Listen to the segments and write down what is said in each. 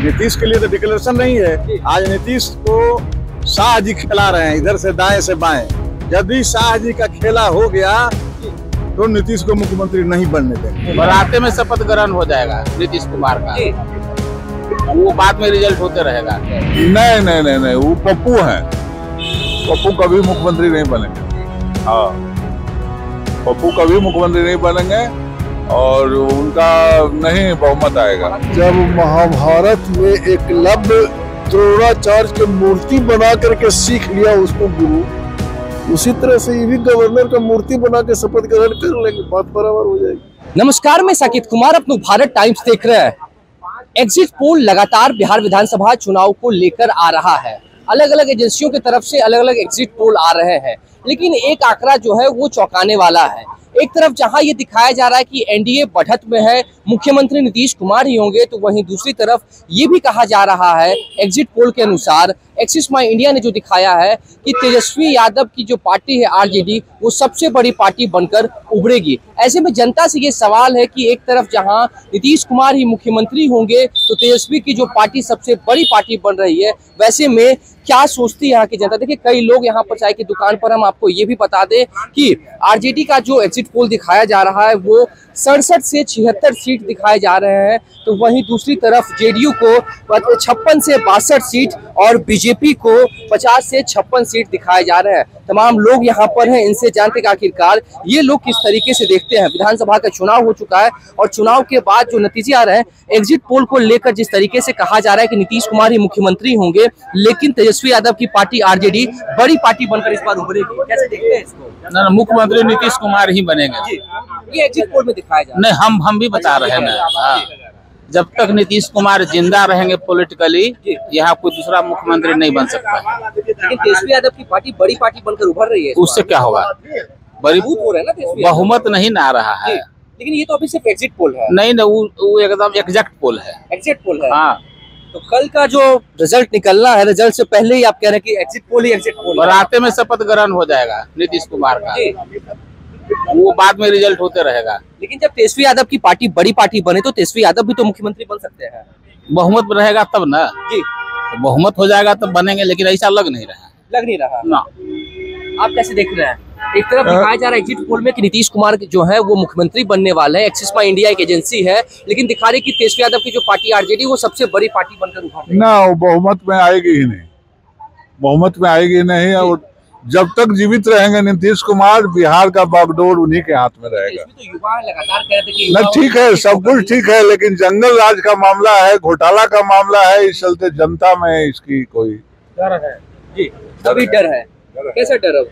नीतीश के लिए तो डिक्लेरेशन नहीं है। आज नीतीश को शाह जी खिला रहे हैं इधर से दाएं से बाएं। यदि शाह जी का खेला हो गया तो नीतीश को मुख्यमंत्री नहीं बनने देंगे। बराते में शपथ ग्रहण हो जाएगा नीतीश कुमार का, वो बाद में रिजल्ट होते रहेगा। नहीं, वो पप्पू है। पप्पू कभी मुख्यमंत्री नहीं बनेंगे। हाँ, पप्पू कभी मुख्यमंत्री नहीं बनेंगे और उनका नहीं बहुमत आएगा। जब महाभारत में एकलव्य द्रोणाचार्य की मूर्ति बना करके सीख लिया उसको गुरु, उसी तरह से ये भी गवर्नर का मूर्ति बना के शपथ ग्रहण कर लेंगे, बात बराबर हो जाएगी। नमस्कार, मैं साकिब कुमार अपना भारत टाइम्स देख रहे हैं। एग्जिट पोल लगातार बिहार विधानसभा चुनाव को लेकर आ रहा है। अलग अलग एजेंसियों की तरफ से अलग अलग एग्जिट पोल आ रहे हैं, लेकिन एक आंकड़ा जो है वो चौंकाने वाला है। एक तरफ जहां ये दिखाया जा रहा है कि एनडीए बढ़त में है, मुख्यमंत्री नीतीश कुमार ही होंगे, तो वहीं दूसरी तरफ ये भी कहा जा रहा है एग्जिट पोल के अनुसार, एक्सिस माई इंडिया ने जो दिखाया है कि तेजस्वी यादव की जो पार्टी है आरजेडी, वो सबसे बड़ी पार्टी बनकर उभरेगी। ऐसे में जनता से ये सवाल है कि एक तरफ जहां नीतीश कुमार ही मुख्यमंत्री होंगे तो तेजस्वी की जो पार्टी सबसे बड़ी पार्टी बन रही है, वैसे में क्या सोचती है यहाँ की जनता। देखिए, कई लोग यहाँ पर चाय की दुकान पर, हम आपको ये भी बता दें कि आरजेडी का जो एग्जिट पोल दिखाया जा रहा है वो 67 से 76 सीट दिखाए जा रहे हैं, तो वहीं दूसरी तरफ जेडीयू को 56 से 62 सीट और बीजेपी को 50 से 56 सीट दिखाए जा रहे हैं। तमाम लोग यहाँ पर हैं, इनसे जानते हैं आखिरकार ये लोग किस तरीके से देखते हैं। विधानसभा का चुनाव हो चुका है और चुनाव के बाद जो नतीजे आ रहे हैं एग्जिट पोल को लेकर, जिस तरीके से कहा जा रहा है कि नीतीश कुमार ही मुख्यमंत्री होंगे, लेकिन तेजस्वी यादव की पार्टी आरजेडी बड़ी पार्टी बनकर इस बार उभरेगी, कैसे देखते हैं इसको? ना, मुख्यमंत्री नीतीश कुमार ही बनेंगे। ये एग्जिट पोल में दिखाया जा रहा है। नहीं, हम भी बता रहे हैं ना। हाँ, जब तक नीतीश कुमार जिंदा रहेंगे पॉलिटिकली, यहाँ कोई दूसरा मुख्यमंत्री नहीं बन सकता। लेकिन तेजस्वी यादव की पार्टी बड़ी पार्टी बनकर उभर रही है, उससे क्या होगा? बड़ी हो रहा है ना तेजस्वी यादव। बहुमत नहीं ना आ रहा है। लेकिन ये तो अभी सिर्फ एग्जिट पोल है। नहीं, वो एकदम एग्जैक्ट पोल है। एग्जिट पोल है। हाँ, तो कल का जो रिजल्ट निकलना है, रिजल्ट से पहले ही आप कह रहे हैं कि एग्जिट पोल ही एग्जिट पोल। बराते में शपथ ग्रहण हो जाएगा नीतीश कुमार का, वो बाद में रिजल्ट होते रहेगा। लेकिन जब तेजस्वी यादव की पार्टी बड़ी पार्टी बने तो तेजस्वी यादव भी तो मुख्यमंत्री बन सकते हैं। बहुमत रहेगा तब ना जी, तो बहुमत हो जाएगा तब बनेंगे, लेकिन ऐसा लग नहीं रहा ना। आप कैसे देख रहे हैं? एक तरफ दिखाया जा रहा है एग्जिट पोल में कि नीतीश कुमार जो है वो मुख्यमंत्री बनने वाले हैं, एक्सिस माई इंडिया एक एजेंसी है, लेकिन दिखा रही कि तेजस्वी यादव की जो पार्टी आरजेडी वो सबसे बड़ी पार्टी बनकर उभर रही है। ना, वो बहुमत में आएगी ही नहीं, बहुमत में आएगी नहीं। और जब तक जीवित रहेंगे नीतीश कुमार, बिहार का बागडोर उन्हीं के हाथ में रहेगा। तो युवा लगातार कह रहे थे कि ना, ठीक है, सब कुछ ठीक है, लेकिन जंगल राज का मामला है, घोटाला का मामला है, इस चलते जनता में इसकी कोई डर है। जी, अभी डर है। कैसा डर है?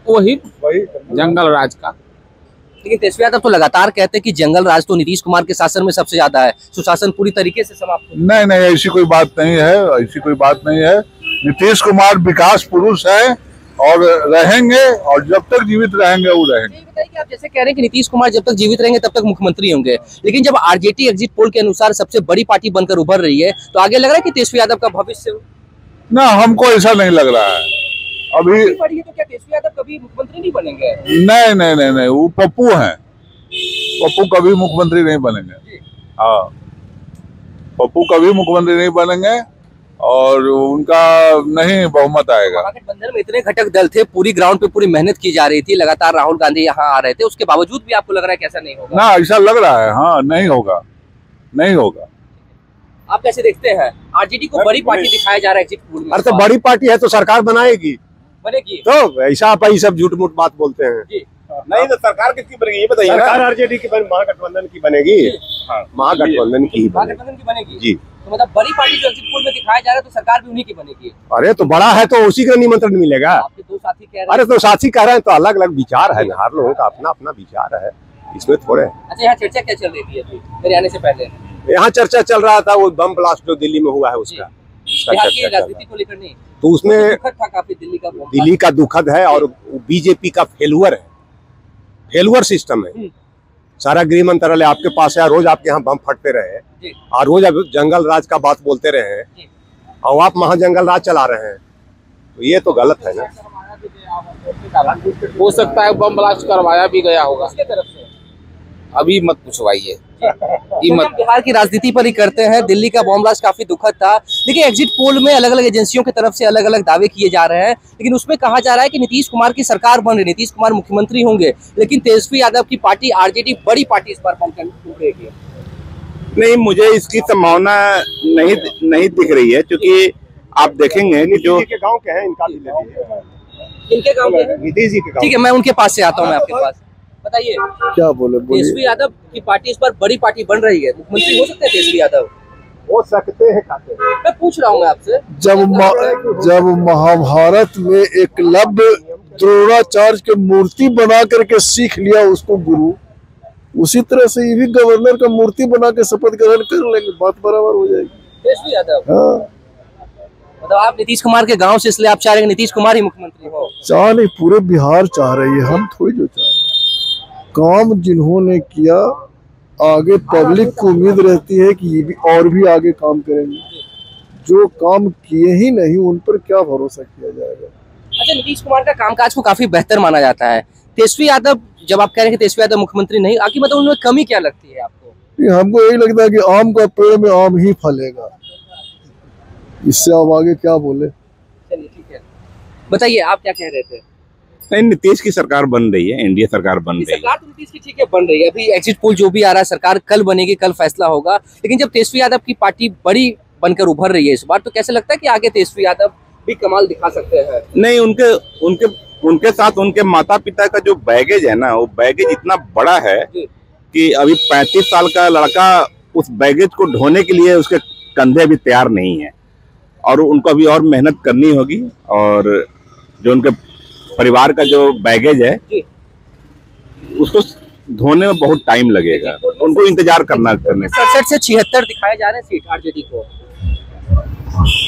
वही जंगल राज का। लेकिन तेजस्वी यादव तो लगातार कहते हैं कि जंगल राज तो नीतीश कुमार के शासन में सबसे ज्यादा है, सुशासन पूरी तरीके से समाप्त। नहीं, ऐसी कोई बात नहीं है, ऐसी कोई बात नहीं है। नीतीश कुमार विकास पुरुष है और रहेंगे, और जब तक जीवित रहेंगे वो रहेंगे। बताइए, आप जैसे कह रहे हैं कि नीतीश कुमार जब तक जीवित रहेंगे तब तक मुख्यमंत्री होंगे, लेकिन जब आरजेडी एग्जिट पोल के अनुसार सबसे बड़ी पार्टी बनकर उभर रही है, तो आगे लग रहा है कि तेजस्वी यादव का भविष्य? ना, हमको ऐसा नहीं लग रहा है अभी। तो क्या तेजस्वी यादव कभी मुख्यमंत्री नहीं बनेंगे? नहीं, वो पप्पू है। पप्पू कभी मुख्यमंत्री नहीं बनेंगे। हाँ, पप्पू कभी मुख्यमंत्री नहीं बनेंगे और उनका नहीं बहुमत आएगा। महागठबंधन में इतने घटक दल थे, पूरी ग्राउंड पे पूरी मेहनत की जा रही थी, लगातार राहुल गांधी यहाँ आ रहे थे, उसके बावजूद भी आपको लग रहा है कैसा नहीं होगा? ना, ऐसा लग रहा है। हाँ, नहीं होगा। आप कैसे देखते हैं? आरजेडी को बड़ी पार्टी दिखाया जा रहा है एग्जिट पोल में। अरे तो बड़ी पार्टी है तो सरकार बनेगी, तो ऐसा आप ही सब झूठ मूठ बात बोलते हैं। नहीं तो सरकार किसकी बनेगी ये बताइए। सरकार आरजेडी की महागठबंधन की बनेगी। महागठबंधन की बनेगी जी। तो मतलब बड़ी पार्टी जो एग्जिट पोल में दिखाया जा रहा है तो सरकार भी उन्हीं की बनेगी। अरे तो बड़ा है तो उसी का निमंत्रण मिलेगा। आपके दो साथी कह रहे हैं। अरे तो साथी कह रहे हैं तो अलग अलग विचार है, हर लोगों का अपना अपना विचार है, इसमें थोड़े। अच्छा, यहाँ चर्चा क्या चल रही थी मेरे आने से पहले? यहाँ चर्चा चल रहा था वो बम ब्लास्ट जो दिल्ली में हुआ है उसका राजनीति को लेकर नहीं, तो उसमें दुखद था काफी दिल्ली का दुखद है और बीजेपी का फेलुअर सिस्टम है। सारा गृह मंत्रालय आपके पास है, रोज आपके यहाँ बम फटते रहे और रोज अब जंगल राज का बात बोलते रहे हैं और आप महाजंगल राज चला रहे हैं, तो ये तो गलत है ना। हो सकता है बम ब्लास्ट करवाया भी गया होगा। अभी मत पूछवाइए। हम बिहार की राजनीति पर ही करते हैं। दिल्ली का बॉम्ब ब्लास्ट काफी दुखद था। देखिए, एग्जिट पोल में अलग अलग एजेंसियों की तरफ से अलग अलग दावे किए जा रहे हैं, लेकिन उसमें कहा जा रहा है कि नीतीश कुमार की सरकार बन रही, नीतीश कुमार मुख्यमंत्री होंगे, लेकिन तेजस्वी यादव की पार्टी आरजेडी बड़ी पार्टी इस बार उभरेगी। नहीं, मुझे इसकी संभावना नहीं दिख रही है, क्योंकि आप देखेंगे कि जो के गांव के हैं, इनका भी ले लीजिए। इनके गांव के नीतीश जी के गांव। ठीक है, मैं उनके पास से आता हूँ। मैं आपके पास, बताइए क्या बोले तेजस्वी यादव की पार्टी इस बार बड़ी पार्टी बन रही है, मुख्यमंत्री हो सकते हैं तेजस्वी यादव? हो सकते हैं, खाते हैं। मैं पूछ रहा हूँ मैं आपसे। जब महाभारत में एकलव्य द्रोणाचार्य के मूर्ति बना करके सीख लिया उसको गुरु, उसी तरह से ये भी गवर्नर का मूर्ति बना के शपथ ग्रहण कर लेंगे, बात बराबर हो जाएगी। तेजस्वी यादव, हाँ, मतलब आप नीतीश कुमार के गांव से, इसलिए आप चाह रहे हैं नीतीश कुमार ही मुख्यमंत्री हो? चाह नहीं, पूरे बिहार चाह रही है, हम थोड़ी जो चाह रहे हैं। काम जिन्होंने किया, आगे पब्लिक को उम्मीद रहती है कि ये भी और भी आगे काम करेंगे। जो काम किए ही नहीं, उन पर क्या भरोसा किया जाएगा। अच्छा, नीतीश कुमार का कामकाज को काफी बेहतर माना जाता है। तेजस्वी यादव, जब आप कह रहे हैं कि तेजस्वी यादव मुख्यमंत्री नहीं, आखिर मतलब उनमें कमी क्या लगती है आपको? हमको यही लगता है कि आम का पेड़ में आम ही फलेगा, इससे अब आगे क्या बोले। चलिए ठीक है, बताइए आप क्या कह रहे थे? नहीं, नीतीश की सरकार बन रही है, एनडीए सरकार बन रही है। सरकार तो नीतीश की ठीक है बन रही है, अभी एग्जिट पोल जो भी आ रहा है, सरकार कल बनेगी, कल फैसला होगा, लेकिन जब तेजस्वी यादव की पार्टी बड़ी बनकर उभर रही है इस बार, तो कैसे लगता है कि आगे तेजस्वी यादव भी कमाल दिखा सकते हैं? नहीं, उनके साथ उनके माता पिता का जो बैगेज है ना, वो बैगेज इतना बड़ा है कि अभी 35 साल का लड़का उस बैगेज को ढोने के लिए उसके कंधे अभी तैयार नहीं है, और उनको अभी और मेहनत करनी होगी। और जो उनके परिवार का जो बैगेज है, उसको धोने में बहुत टाइम लगेगा, उनको इंतजार करने 67 से 76 दिखाए जा रहे हैं सीट आरजेडी को।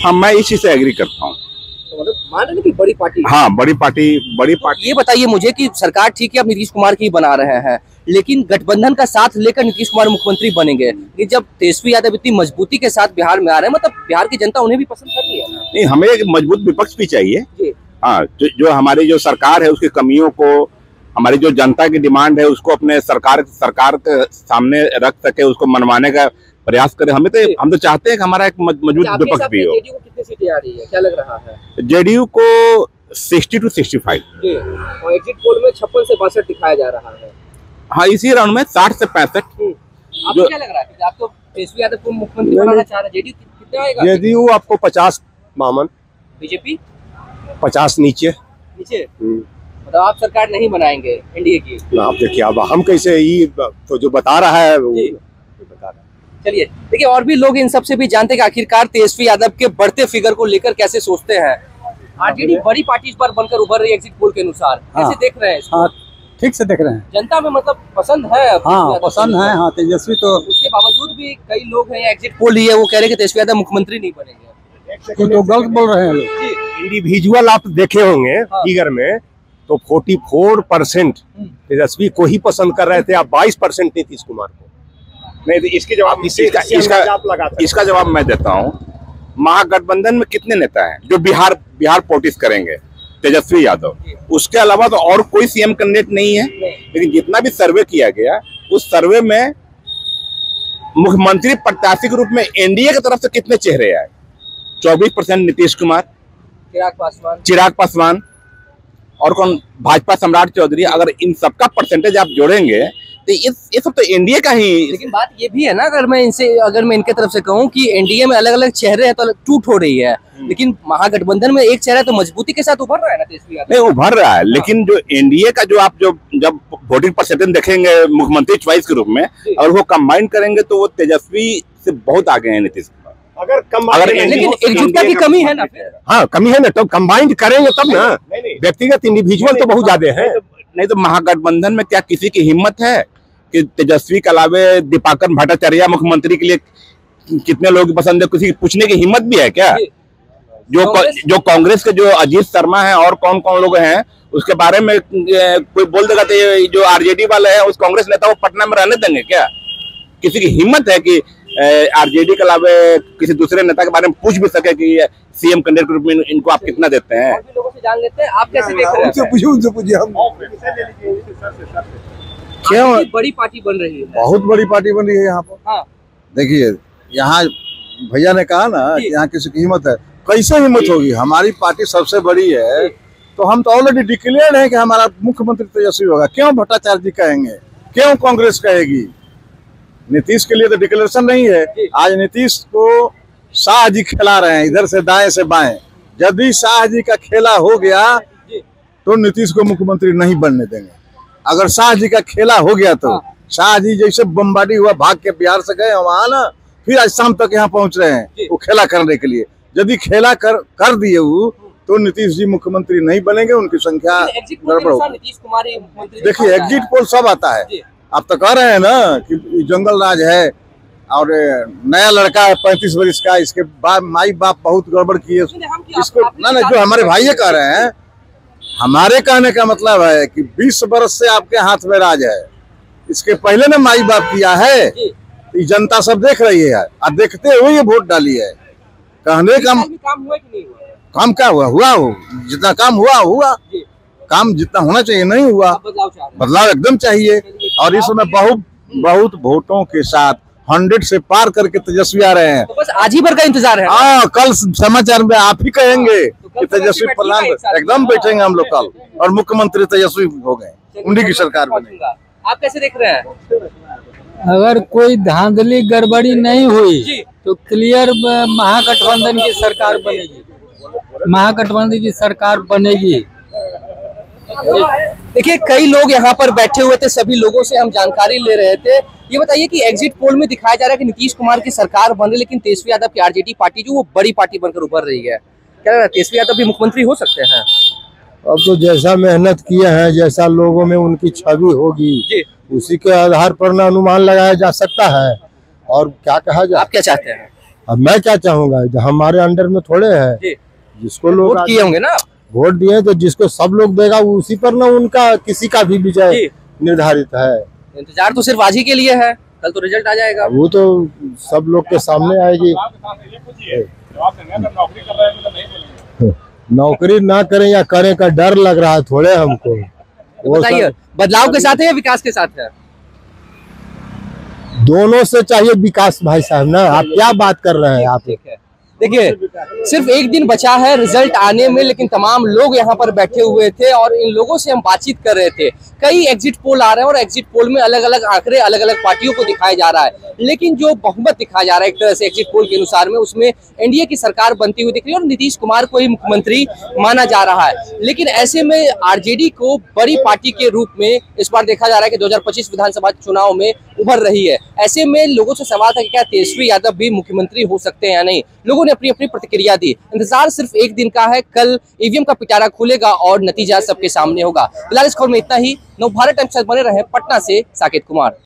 हाँ, मैं इस चीज से एग्री करता हूँ। तो मतलब मान रहे हैं कि बड़ी पार्टी, हाँ, बड़ी पार्टी। ये बताइए मुझे कि सरकार ठीक है, अब नीतीश कुमार की बना रहे हैं, लेकिन गठबंधन का साथ लेकर नीतीश कुमार मुख्यमंत्री बनेंगे। ये जब तेजस्वी यादव इतनी मजबूती के साथ बिहार में आ रहे हैं, मतलब बिहार की जनता उन्हें भी पसंद कर रही है। नहीं, हमें एक मजबूत विपक्ष भी चाहिए। हाँ, जो हमारी जो सरकार है उसकी कमियों को, हमारी जो जनता की डिमांड है उसको अपने सरकार के सामने रख सके, उसको मनवाने का प्रयास करे। हम तो चाहते हैं कि हमारा एक मजबूत विपक्ष भी हो। जेडीयू को कितनी सीटें आ रही है, क्या लग रहा है? जेडीयू को 60 to 65, और एग्जिट पोल में 56 से 62 दिखाया जा रहा है। हाँ, इसी राउंड में 60 से 65। आपको क्या लग रहा है? आप तो तेजस्वी यादव को मुख्यमंत्री बनाना चाह रहे हैं, जेडीयू कितना आएगा? जेडीयू आपको 50 मामन, बीजेपी 50 नीचे। मतलब आप सरकार नहीं बनाएंगे एनडीए की? आप देखिए, अब हम कैसे, ये तो जो बता रहा है वो बता रहा है। चलिए देखिए, और भी लोग इन सबसे भी जानते हैं कि आखिरकार तेजस्वी यादव के बढ़ते फिगर को लेकर कैसे सोचते हैं। आरजेडी बड़ी पार्टी इस बार बनकर उभर रही है एग्जिट पोल के अनुसार, कैसे देख रहे हैं? हाँ, ठीक से देख रहे हैं। जनता में मतलब पसंद है? हाँ, पसंद है। हाँ, तेजस्वी तो, उसके बावजूद भी कई लोग हैं, एग्जिट पोल ही है, वो कह रहे हैं कि तेजस्वी यादव मुख्यमंत्री नहीं बनेंगे। तो गलत बोल रहे हैं लोग। इंडिविजुअल आप देखे होंगे फिगर में, तो 44% तेजस्वी को ही पसंद कर रहे थे, आप 22% नीतीश कुमार को। नहीं, तो इसका जवाब मैं देता हूँ। महागठबंधन में कितने नेता हैं जो बिहार पॉलिटिक्स करेंगे? तेजस्वी यादव, उसके अलावा तो और कोई सीएम कैंडिडेट नहीं है। लेकिन जितना भी सर्वे किया गया, उस सर्वे में मुख्यमंत्री प्रत्याशी के रूप में एनडीए की तरफ से कितने चेहरे आए? 24% नीतीश कुमार, चिराग पासवान, और कौन? भाजपा सम्राट चौधरी। अगर इन सबका परसेंटेज आप जोड़ेंगे तो ये सब तो एनडीए का ही। लेकिन बात ये भी है ना, अगर मैं इनके तरफ से कहूँ कि एनडीए में अलग अलग चेहरे हैं तो टूट हो रही है, लेकिन महागठबंधन में एक चेहरा तो मजबूती के साथ उभर रहा है ना तेजस्वी यादव। नहीं, उभर रहा है, लेकिन जो एनडीए का जो आप जब वोटिंग परसेंटेज देखेंगे मुख्यमंत्री चॉइस के रूप में, और वो कंबाइन करेंगे तो वो तेजस्वी से बहुत आगे हैं नीतीश कुमार। अगर लेकिन एकजुटता की कमी है ना फिर। हाँ, कमी है ना, तो कंबाइंड करेंगे तब ना। व्यक्तिगत इंडिविजुअल तो बहुत ज्यादा है। नहीं तो महागठबंधन में क्या किसी की हिम्मत है कि तेजस्वी के अलावे दीपाकर भट्टाचार्य मुख्यमंत्री के लिए कितने लोग पसंद है? किसी की पूछने की हिम्मत भी है क्या? जो कांग्रेस के जो अजीत शर्मा है और कौन कौन लोग हैं, उसके बारे में कोई बोल देगा तो ये जो आरजेडी वाले हैं, उस कांग्रेस नेता को पटना में रहने देंगे क्या? किसी की हिम्मत है कि आरजेडी के अलावा किसी दूसरे नेता के बारे में पूछ भी सके कि सीएम कैंडिडेट के रूप में इनको आप कितना देते हैं? लोगों से जान लेते हैं, आप कैसे देख रहे हैं? उनसे पूछिए हम। क्यों? बड़ी पार्टी बन रही है, बहुत बड़ी पार्टी बन रही है यहाँ पर। हाँ। देखिए यहाँ भैया ने कहा ना कि यहाँ किसी की हिम्मत है, कैसे हिम्मत होगी? हमारी पार्टी सबसे बड़ी है, तो हम तो ऑलरेडी डिक्लेयर्ड है कि हमारा मुख्यमंत्री तेजस्वी होगा। क्यों भट्टाचार्य जी कहेंगे, क्यों कांग्रेस कहेगी? नीतीश के लिए तो डिक्लेरेशन नहीं है। आज नीतीश को शाह जी खिला रहे हैं इधर से दाएं से बाएं। यदि शाह जी का खेला हो गया तो नीतीश को मुख्यमंत्री नहीं बनने देंगे। अगर शाह जी का खेला हो गया तो शाह जी जैसे बमबारी हुआ, भाग के बिहार से गए वहां ना, फिर आज शाम तक यहाँ पहुंच रहे हैं वो खेला करने के लिए। यदि खेला कर दिए वो तो नीतीश जी मुख्यमंत्री नहीं बनेंगे, उनकी संख्या गड़बड़ होगी। देखिए एग्जिट पोल सब आता है। आप तो कह रहे हैं ना कि जंगल राज है और नया लड़का है 35 वर्ष का, इसके माई बाप बहुत गड़बड़ किए इसको ना जो हमारे भाई कह रहे हैं। हमारे कहने का मतलब है कि 20 वर्ष से आपके हाथ में राज है, इसके पहले ने माई बाप किया है, ये जनता सब देख रही है और देखते हुए ये वोट डाली है। कहने का काम हुआ कि नहीं हुआ? काम क्या हुआ हो जितना काम हुआ काम जितना होना चाहिए नहीं हुआ। बदलाव एकदम चाहिए और इस समय बहुत वोटों के साथ 100 से पार करके तेजस्वी आ रहे हैं। तो बस आज ही भर का इंतजार है। हाँ, कल समाचार में आप ही कहेंगे कि तेजस्वी प्रधान एकदम बैठेंगे हम लोग कल और मुख्यमंत्री तेजस्वी हो गए, उन्हीं की सरकार बनेगी। आप कैसे देख रहे हैं? अगर कोई धांधली गड़बड़ी नहीं हुई तो क्लियर महागठबंधन की सरकार बनेगी, महागठबंधन की सरकार बनेगी। देखिए कई लोग यहाँ पर बैठे हुए थे, सभी लोगों से हम जानकारी ले रहे थे। ये बताइए कि एग्जिट पोल में दिखाया जा रहा है कि नीतीश कुमार की सरकार बन रही, लेकिन तेजस्वी यादव की आरजेडी पार्टी जो वो बड़ी पार्टी बनकर उभर रही है। क्या लग रहा है तेजस्वी यादव भी मुख्यमंत्री हो सकते हैं? अब तो जैसा मेहनत किए हैं, जैसा लोगों में उनकी छवि होगी, उसी के आधार पर ना अनुमान लगाया जा सकता है। और क्या कहा जाए? आप क्या चाहते हैं? अब मैं क्या चाहूंगा, हमारे अंडर में थोड़े है, जिसको लोग वोट किए होंगे ना, वोट दिए तो जिसको सब लोग देगा उसी पर ना उनका किसी का भी विजय निर्धारित है। इंतजार तो सिर्फ आज ही के लिए है, कल तो रिजल्ट आ जाएगा। वो तो सब लोग के सामने आएगी। नौकरी ना करें या करें का डर लग रहा है थोड़े हमको। बताइए बदलाव के साथ है या विकास के साथ है? दोनों से चाहिए विकास भाई साहब ना। आप क्या बात कर रहे हैं आप? ठीक है, देखिए सिर्फ एक दिन बचा है रिजल्ट आने में, लेकिन तमाम लोग यहाँ पर बैठे हुए थे और इन लोगों से हम बातचीत कर रहे थे। कई एग्जिट पोल आ रहे हैं और एग्जिट पोल में अलग अलग आंकड़े अलग अलग पार्टियों को दिखाया जा रहा है, लेकिन जो बहुमत दिखाया जा रहा है एक तरह से एग्जिट पोल के अनुसार में, उसमें एनडीए की सरकार बनती हुई दिख रही है और नीतीश कुमार को ही मुख्यमंत्री माना जा रहा है। लेकिन ऐसे में आरजेडी को बड़ी पार्टी के रूप में इस बार देखा जा रहा है कि 2025 विधानसभा चुनाव में उभर रही है। ऐसे में लोगों से सवाल था कि क्या तेजस्वी यादव भी मुख्यमंत्री हो सकते हैं या नहीं। लोगों ने अपनी अपनी प्रतिक्रिया दी। इंतजार सिर्फ एक दिन का है, कल ईवीएम का पिटारा खुलेगा और नतीजा सबके सामने होगा। फिलहाल इस खबर में इतना ही। नवभारत टाइम्स के साथ बने रहे पटना से साकेत कुमार।